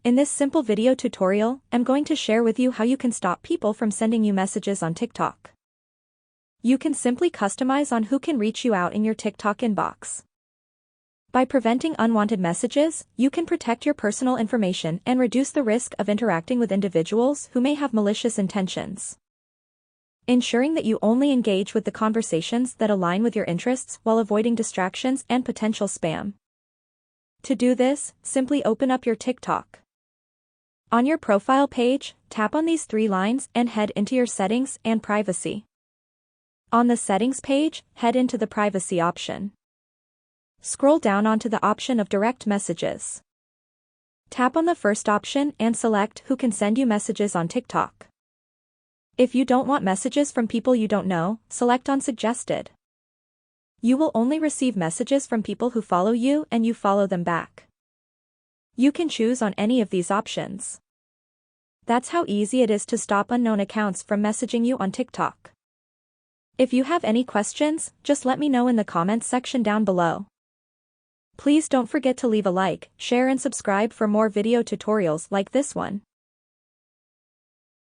In this simple video tutorial, I'm going to share with you how you can stop people from sending you messages on TikTok. You can simply customize on who can reach you out in your TikTok inbox. By preventing unwanted messages, you can protect your personal information and reduce the risk of interacting with individuals who may have malicious intentions. Ensuring that you only engage with the conversations that align with your interests while avoiding distractions and potential spam. To do this, simply open up your TikTok. On your profile page, tap on these three lines and head into your settings and privacy. On the settings page, head into the privacy option. Scroll down onto the option of direct messages. Tap on the first option and select who can send you messages on TikTok. If you don't want messages from people you don't know, select on suggested. You will only receive messages from people who follow you and you follow them back. You can choose on any of these options. That's how easy it is to stop unknown accounts from messaging you on TikTok. If you have any questions, just let me know in the comments section down below. Please don't forget to leave a like, share and subscribe for more video tutorials like this one.